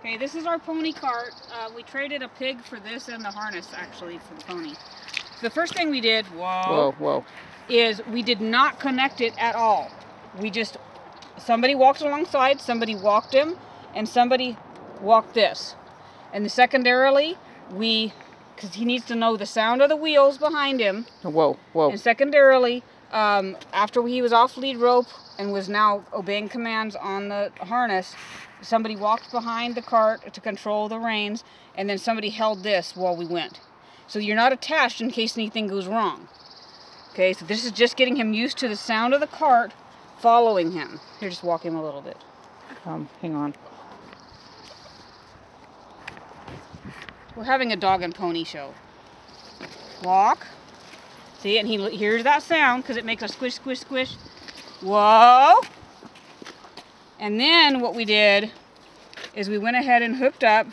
Okay, this is our pony cart. We traded a pig for this and the harness, actually, for the pony. The first thing we did, is we did not connect it at all. Somebody walked alongside, somebody walked him, and somebody walked this. And secondarily, because he needs to know the sound of the wheels behind him. And secondarily, after he was off lead rope and was now obeying commands on the harness, somebody walked behind the cart to control the reins, and then somebody held this while we went. So you're not attached in case anything goes wrong. Okay, so this is just getting him used to the sound of the cart following him. Here, just walk him a little bit. Hang on. We're having a dog and pony show. Walk. See, and he hears that sound because it makes a squish, squish, squish. Whoa! And then what we did is we went ahead and hooked up.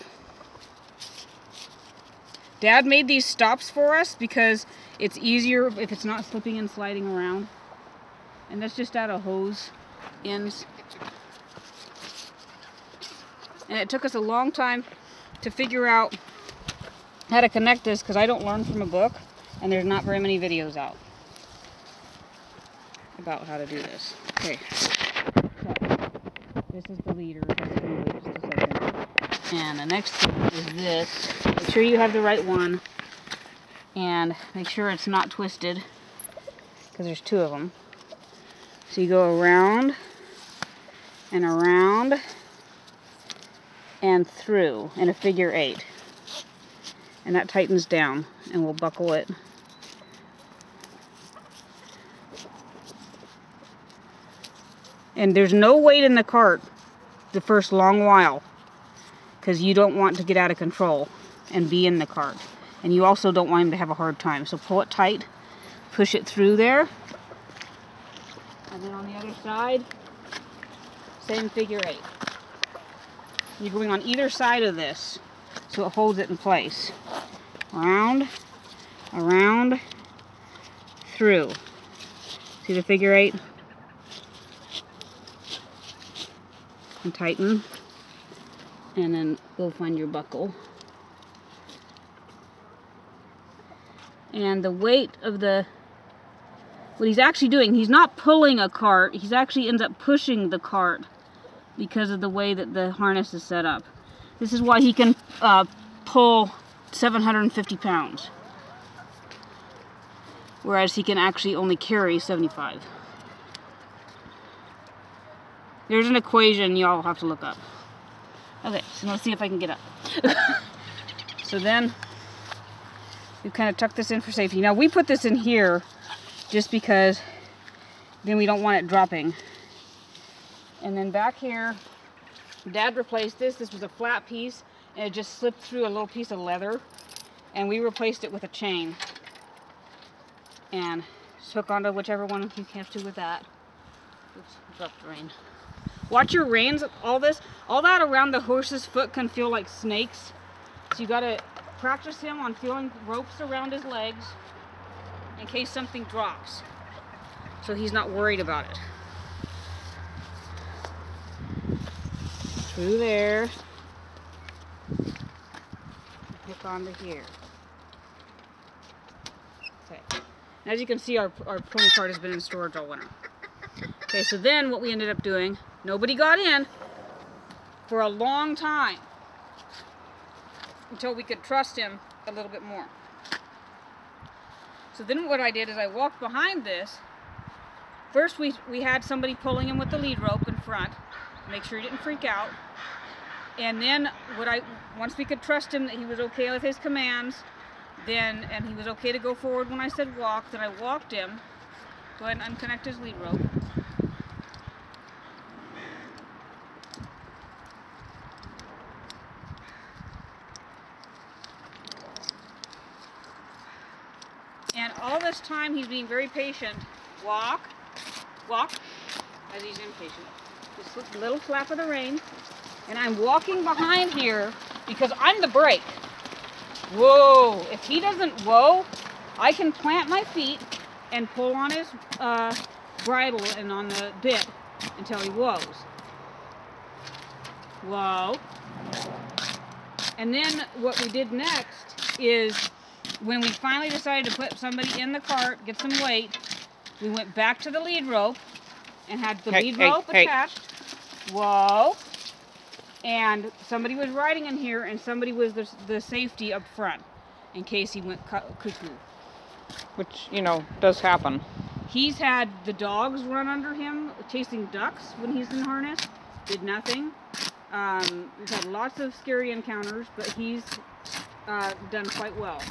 Dad made these stops for us because it's easier if it's not slipping and sliding around. And that's just out of hose ends. And it took us a long time to figure out how to connect this because I don't learn from a book and there's not very many videos out about how to do this. Okay, so this is the leader. Just gonna wait just a second. And the next thing is this. Make sure you have the right one and make sure it's not twisted because there's two of them. So you go around and around and through in a figure 8. And that tightens down and we'll buckle it. And there's no weight in the cart the first long while because you don't want to get out of control and be in the cart. And you also don't want him to have a hard time. So pull it tight, push it through there. And then on the other side, same figure 8. You're going on either side of this so it holds it in place. Around, around, through. See the figure 8? And tighten. And then go find your buckle. And the weight of what he's actually doing, he's not pulling a cart, he's actually ends up pushing the cart because of the way that the harness is set up. This is why he can pull 750 pounds. Whereas he can actually only carry 75. There's an equation y'all have to look up. Okay, so let's see if I can get up. So then, we kind of tuck this in for safety. Now we put this in here just because then we don't want it dropping. And then back here, Dad replaced this. This was a flat piece and it just slipped through a little piece of leather. And we replaced it with a chain. And just hook onto whichever one you have to with that. Oops, dropped the rein. Watch your reins, all that around the horse's foot can feel like snakes. So you gotta practice him on feeling ropes around his legs in case something drops. So he's not worried about it. Through there. Hook onto here. Okay. And as you can see, our pony cart has been in storage all winter. Okay, so then what we ended up doing, nobody got in for a long time until we could trust him a little bit more. So then what I did is I walked behind this. First we had somebody pulling him with the lead rope in front, make sure he didn't freak out. And then once we could trust him that he was okay with his commands, and he was okay to go forward when I said walk, then I walked him. Go ahead and unconnect his lead rope. And all this time he's being very patient. Walk, walk, as he's impatient. Just a little flap of the rein. And I'm walking behind here because I'm the brake. Whoa, if he doesn't whoa, I can plant my feet and pull on his bridle and on the bit until he whoas. Whoa. And then what we did next is when we finally decided to put somebody in the cart, get some weight, we went back to the lead rope and had the lead rope attached. Whoa. And somebody was riding in here and somebody was the safety up front in case he went cuckoo. Which, you know, does happen. He's had the dogs run under him chasing ducks when he's in harness. Did nothing. We've had lots of scary encounters, but he's done quite well.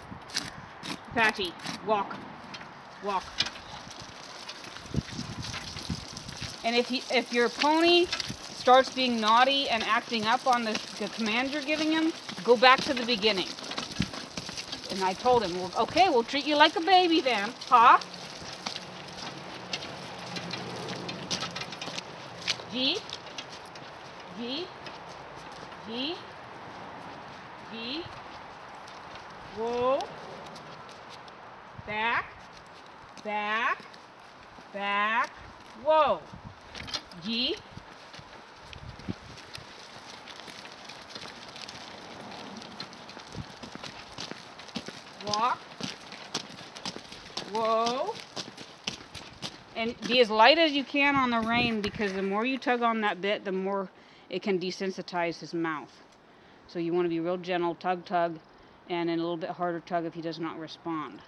Patchy, walk. Walk. And if your pony starts being naughty and acting up on the command you're giving him, go back to the beginning. And I told him, well, okay, we'll treat you like a baby then, huh? G, G, G, G, whoa, back, back, back, whoa, G, walk, whoa, and be as light as you can on the rein, because the more you tug on that bit, the more it can desensitize his mouth. So you want to be real gentle, tug, tug, and then a little bit harder tug if he does not respond.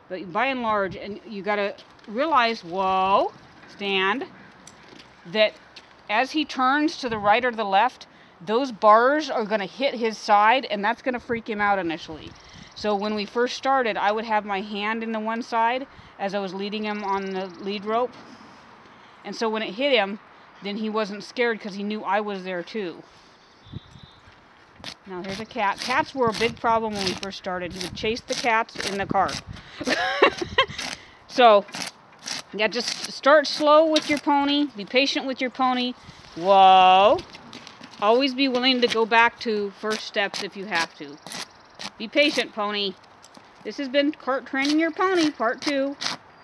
But by and large, and you got to realize, whoa, stand, that as he turns to the right or the left, those bars are going to hit his side, and that's going to freak him out initially. So when we first started, I would have my hand in the one side as I was leading him on the lead rope. And so when it hit him, then he wasn't scared because he knew I was there too. Now here's a cat. Cats were a big problem when we first started. He would chase the cats in the cart. So, yeah, just start slow with your pony. Be patient with your pony. Whoa. Always be willing to go back to first steps if you have to. Be patient, pony. This has been Cart Training Your Pony, Part 2.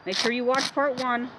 Make sure you watch Part 1.